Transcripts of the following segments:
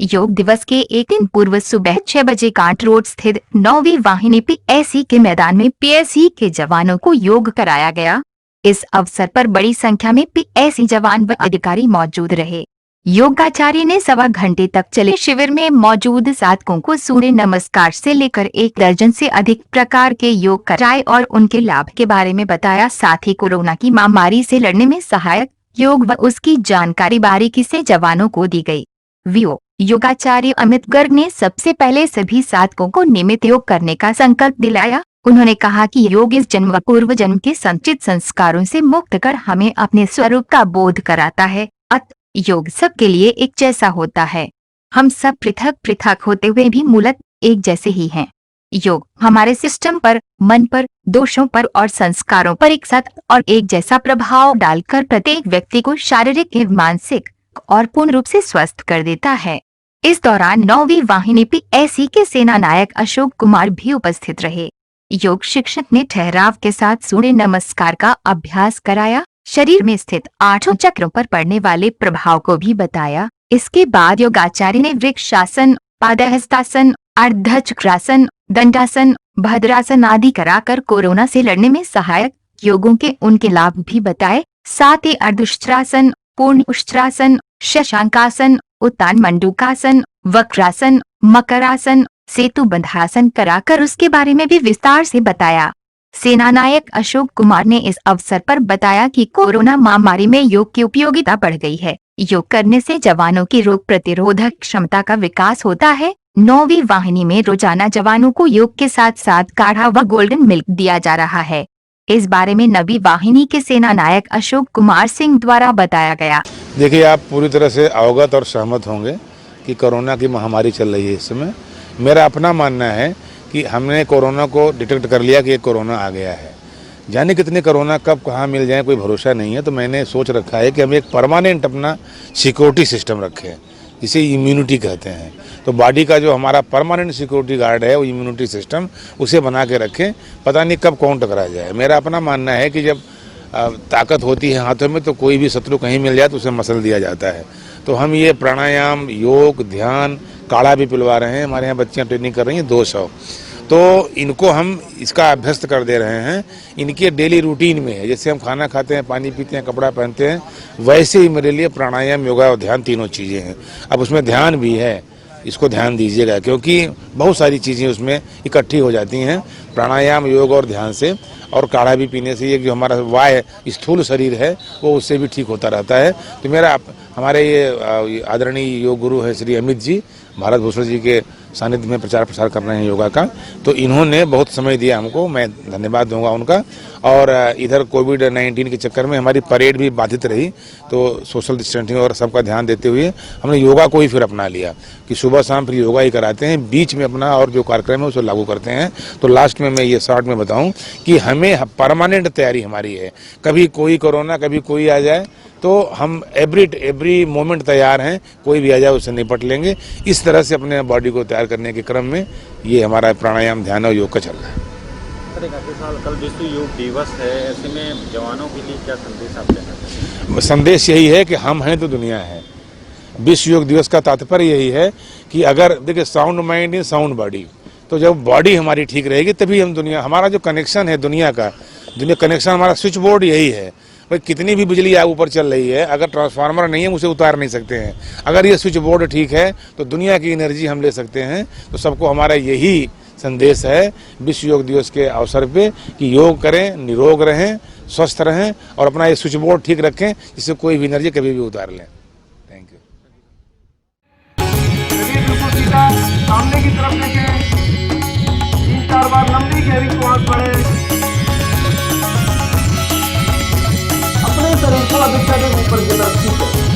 योग दिवस के एक दिन पूर्व सुबह 6 बजे कांट रोड स्थित 9वीं वाहिनी पीएसी के मैदान में पीएसी के जवानों को योग कराया गया। इस अवसर पर बड़ी संख्या में पीएसी जवान व अधिकारी मौजूद रहे। योगाचार्य ने सवा घंटे तक चले शिविर में मौजूद साधकों को सूर्य नमस्कार से लेकर 1 दर्जन से अधिक प्रकार के योग कराए और उनके लाभ के बारे में बताया। साथ ही कोरोना की महामारी से लड़ने में सहायक योग व उसकी जानकारी बारीकी से जवानों को दी गई। योगाचार्य अमित गर्ग ने सबसे पहले सभी साधकों को नियमित योग करने का संकल्प दिलाया। उन्होंने कहा कि योग इस जन्म व पूर्व जन्म के संचित संस्कारों से मुक्त कर हमें अपने स्वरूप का बोध कराता है। योग सबके लिए एक जैसा होता है। हम सब पृथक पृथक होते हुए भी मूलतः एक जैसे ही हैं। योग हमारे सिस्टम पर, मन पर, दोषों पर और संस्कारों पर एक साथ और एक जैसा प्रभाव डालकर प्रत्येक व्यक्ति को शारीरिक एवं मानसिक और पूर्ण रूप से स्वस्थ कर देता है। इस दौरान 9वीं वाहिनी पीएसी के सेना नायक अशोक कुमार भी उपस्थित रहे। योग शिक्षक ने ठहराव के साथ सूर्य नमस्कार का अभ्यास कराया। शरीर में स्थित 8 चक्रों पर पड़ने वाले प्रभाव को भी बताया। इसके बाद योगाचार्य ने वृक्षासन, पादहस्तासन, अर्धचक्रासन, दंडासन, भद्रासन आदि कराकर कोरोना से लड़ने में सहायक योगों के उनके लाभ भी बताए। साथ ही अर्धउष्ट्रासन, पूर्ण उष्ट्रासन, शशांकासन, उत्तान मंडूकासन, वक्रासन, मकरासन, सेतु बंधासन कराकर उसके बारे में भी विस्तार से बताया। सेना नायक अशोक कुमार ने इस अवसर पर बताया कि कोरोना महामारी में योग की उपयोगिता बढ़ गई है। योग करने से जवानों की रोग प्रतिरोधक क्षमता का विकास होता है। 9वीं वाहिनी में रोजाना जवानों को योग के साथ साथ काढ़ा व गोल्डन मिल्क दिया जा रहा है। इस बारे में 9वीं वाहिनी के सेना नायक अशोक कुमार सिंह द्वारा बताया गया। देखिए, आप पूरी तरह से अवगत और सहमत होंगे कि कोरोना की महामारी चल रही है इस समय। मेरा अपना मानना है कि हमने कोरोना को डिटेक्ट कर लिया कि ये कोरोना आ गया है। जाने कितने कोरोना कब कहाँ मिल जाए कोई भरोसा नहीं है। तो मैंने सोच रखा है कि हम एक परमानेंट अपना सिक्योरिटी सिस्टम रखें, जिसे इम्यूनिटी कहते हैं। तो बॉडी का जो हमारा परमानेंट सिक्योरिटी गार्ड है, वो इम्यूनिटी सिस्टम, उसे बना के रखें। पता नहीं कब कौन टकरा जाए। मेरा अपना मानना है कि जब ताकत होती है हाथों में तो कोई भी शत्रु कहीं मिल जाए तो उसे मसल दिया जाता है। तो हम ये प्राणायाम, योग, ध्यान, काढ़ा भी पिलवा रहे हैं। हमारे यहाँ बच्चियाँ ट्रेनिंग कर रही हैं 200। तो इनको हम इसका अभ्यस्त कर दे रहे हैं। इनके डेली रूटीन में है। जैसे हम खाना खाते हैं, पानी पीते हैं, कपड़ा पहनते हैं, वैसे ही मेरे लिए प्राणायाम, योगा और ध्यान तीनों चीज़ें हैं। अब उसमें ध्यान भी है, इसको ध्यान दीजिएगा, क्योंकि बहुत सारी चीज़ें उसमें इकट्ठी हो जाती हैं प्राणायाम, योग और ध्यान से। और काढ़ा भी पीने से ये जो हमारा वाय स्थूल शरीर है वो उससे भी ठीक होता रहता है। तो हमारे ये आदरणीय योग गुरु है श्री अमित जी, भारत भूषण जी के सानिध्य में प्रचार प्रसार कर रहे हैं योगा का। तो इन्होंने बहुत समय दिया हमको, मैं धन्यवाद दूंगा उनका। और इधर कोविड-19 के चक्कर में हमारी परेड भी बाधित रही, तो सोशल डिस्टेंसिंग और सबका ध्यान देते हुए हमने योगा को ही फिर अपना लिया कि सुबह शाम फिर योगा ही कराते हैं। बीच में अपना और जो कार्यक्रम है उसे लागू करते हैं। तो लास्ट में मैं ये शॉर्ट में बताऊं कि हमें परमानेंट तैयारी हमारी है। कभी कोई कोरोना, कभी कोई आ जाए तो हम एवरी मोमेंट तैयार हैं। कोई भी आ जाए उससे निपट लेंगे। इस तरह से अपने बॉडी को तैयार करने के क्रम में ये हमारा प्राणायाम, ध्यान और योग का चल रहा है। कल विश्व योग दिवस है, ऐसे में जवानों के लिए क्या संदेश आप देना चाहते हैं? संदेश यही है कि हम हैं तो दुनिया है। विश्व योग दिवस का तात्पर्य यही है कि अगर देखिए, sound mind in sound body. तो जब बॉडी हमारी ठीक रहेगी तभी हम दुनिया, हमारा जो कनेक्शन है दुनिया का, दुनिया कनेक्शन हमारा स्विच बोर्ड यही है। भाई कितनी भी बिजली आग ऊपर चल रही है, अगर ट्रांसफार्मर नहीं है उसे उतार नहीं सकते हैं। अगर ये स्विच बोर्ड ठीक है तो दुनिया की एनर्जी हम ले सकते हैं। तो सबको हमारा यही संदेश है विश्व योग दिवस के अवसर पे कि योग करें, निरोग रहें, स्वस्थ रहें और अपना ये स्विच बोर्ड ठीक रखें, जिससे कोई भी एनर्जी कभी भी उतार लें। Thank you. सामने की तरफ देखें, 3-4 बार लंबी गहरी श्वास भरें। अपने शरीर को अधिकतर ऊपर की तरफ खींचें।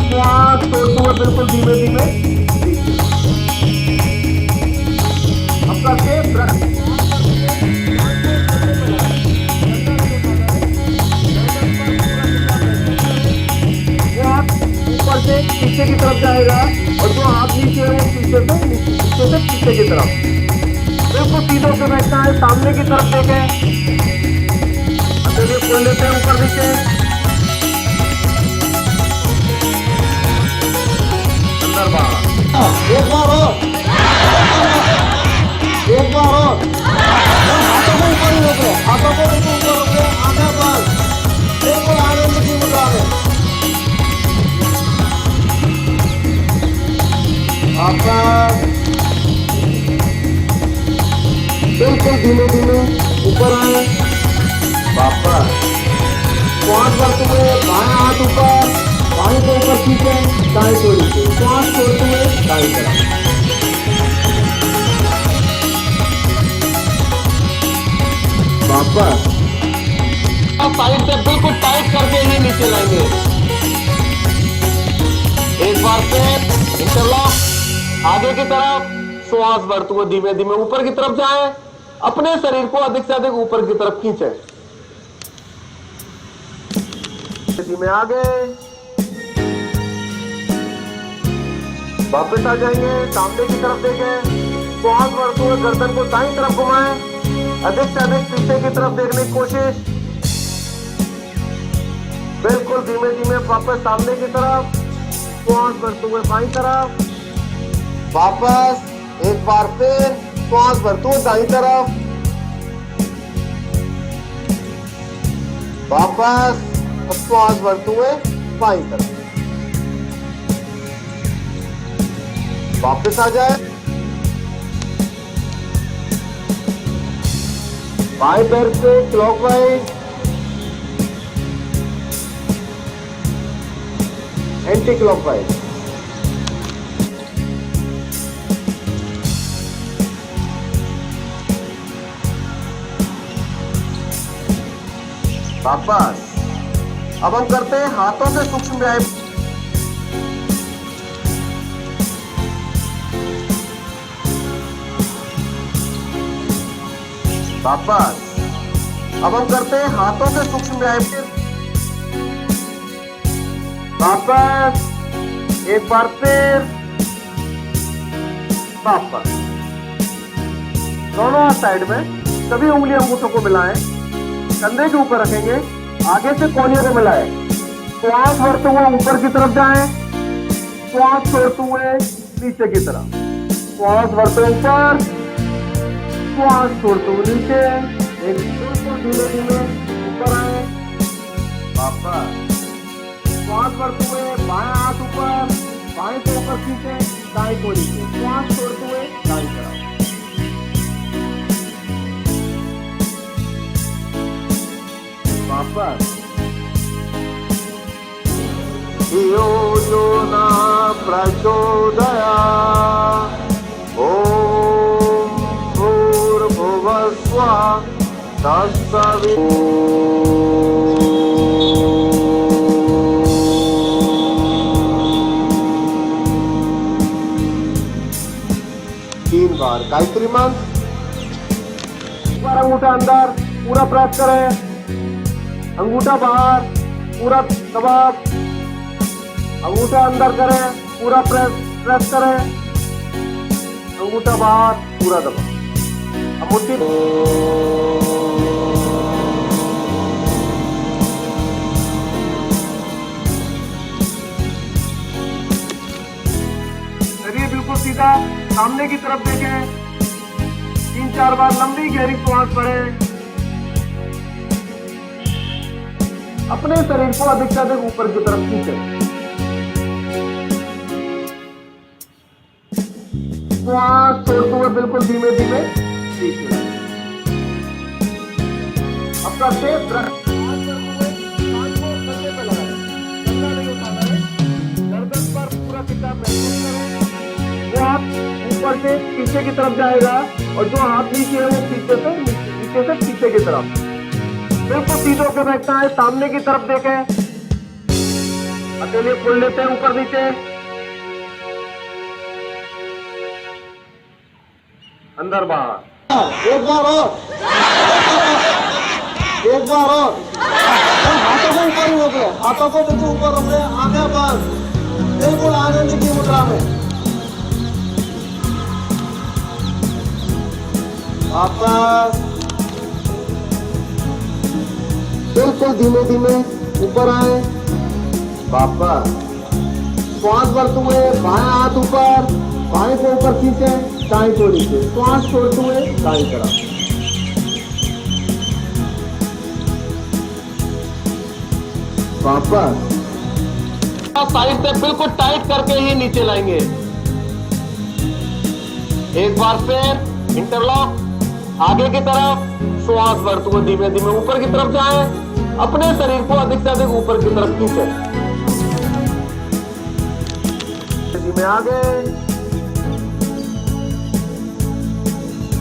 श्वास छोड़ते हुए बिल्कुल धीमे धीमे आपका सेफ रखें। ऊपर से पीछे की तरफ जाएगा और जो हाथ नीचे है पीछे से पीछे की तरफ बिल्कुल सीधे होकर बैठना है। सामने की तरफ देखें, खोल लेते हैं ऊपर नीचे। अंदर बाहर। एक बार और, एक बार और। हाथों को ऊपर ही रखो, हाथों को बिल्कुल ऊपर रखो, आंखें बंद, बिल्कुल आनंद की मुद्रा में। वापस बिल्कुल धीमे धीमे ऊपर आए। वापस श्वास भरते हुए बाएं हाथ ऊपर, बाएं को ऊपर खींचे, दाएं को नीचे, श्वास छोड़ते हुए दाएं तरफ। वापस साइड से बिल्कुल टाइट करके ही नीचे लाएंगे। एक बार फिर इंटरलॉक आगे की तरफ, श्वास भरते हुए धीमे धीमे ऊपर की तरफ जाएं, अपने शरीर को अधिक से अधिक ऊपर की तरफ खींचें। धीमे आगे, वापस आ जाएंगे, सामने की तरफ देखें, श्वास भरते हुए गर्दन को दाईं तरफ घुमाएं, अधिक से अधिक पीछे की तरफ देखने की कोशिश। बिल्कुल धीमे धीमे वापस सामने की तरफ, श्वास भरते हुए बाईं तरफ। वापस एक बार फिर श्वास भरते हुए दाईं तरफ। वापस श्वास भरते हुए बाईं तरफ। वापस आ जाए, बाएं पैर से क्लॉकवाइज, एंटी क्लॉकवाइज। वापस अब हम करते हैं हाथों से सूक्ष्म व्यायाम। वापस अब हम करते हैं हाथों से सूक्ष्म व्यायाम। वापस एक बार फिर, वापस दोनों हाथ साइड में, सभी उंगलियां अंगूठों को मिलाएं, कंधे के ऊपर रखेंगे, आगे से कोहनियों को मिलाएं। श्वास भरते हुए ऊपर की तरफ जाएं, श्वास छोड़ते हुए नीचे की तरफ, श्वास भरते ऊपर, श्वास छोड़ते हुए नीचे। एक बिल्कुल धीमे धीमे ऊपर आए। वापस श्वास भरते हुए बाएं हाथ ऊपर, बाएं को ऊपर खींचे, दाएं को नीचे, श्वास छोड़ते हुए दाएं तरफ। वापस यो यो न प्रचोदया ओम भूर्भुवः स्वः तीन बार गायत्री मंत्र। एक बार अंगूठा अंदर पूरा प्रेस करें, अंगूठा बाहर पूरा दबाव, अंगूठा अंदर करें, पूरा प्रेस करें, अंगूठा बाहर पूरा दबाव। अब मुट्ठी शरीर बिल्कुल सीधा, सामने की तरफ देखें, 3-4 बार लंबी गहरी श्वास भरें, अपने शरीर को अधिक से अधिक ऊपर की तरफ खींचें। श्वास छोड़ते हुए बिल्कुल धीमे धीमे नीचे लाएं। अब करते हैं ब्रश। श्वास करते हुए कान को कंधे पे लगाएं, कंधा नहीं उठाना है, गर्दन पर पूरा सीधा महसूस करें। वो हाथ ऊपर से पीछे की तरफ जाएगा और जो हाथ नीचे है वो पीछे से पीछे की तरफ। बिल्कुल सीधे होकर बैठना है, सामने की तरफ देखें, अकेले खोल लेते हैं ऊपर नीचे, अंदर बाहर। एक बार और, एक बार और। हाथों को ऊपर ही रखे, हाथों को बिल्कुल ऊपर रखे, आंखें बंद, बिल्कुल आनंद की मुद्रा में। वापस बिल्कुल धीमे धीमे ऊपर आए। वापस श्वास भरते हुए बाएं हाथ ऊपर, बाएं को ऊपर खींचे, दाएं को नीचे, श्वास छोड़ते हुए दाएं तरफ। वापस साइड से बिल्कुल टाइट करके ही नीचे लाएंगे। एक बार फिर इंटरलॉक, आगे की तरफ श्वास भरते हुए धीमे धीमे ऊपर की तरफ जाएं, अपने शरीर को अधिक से अधिक ऊपर की तरफ खींचें। धीमे आगे,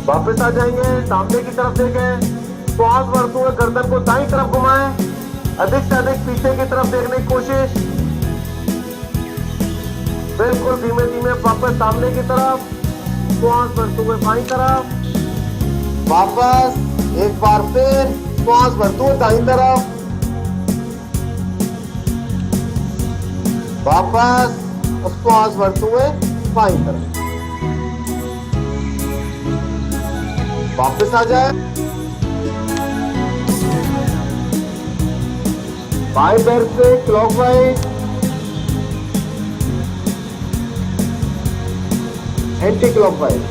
वापस आ जाएंगे, सामने की तरफ देखें, श्वास भरते हुए गर्दन को दाईं तरफ घुमाएं, अधिक से अधिक पीछे की तरफ देखने की कोशिश, बिल्कुल धीमे धीमे वापस सामने की तरफ, श्वास भरते हुए बाईं तरफ, वापस एक बार फिर श्वास भरते हुए दाईं तरफ, वापस श्वास भरते हुए बाईं तरफ, वापस आ जाए, बाएं पैर से क्लॉकवाइज, एंटी क्लॉकवाइज,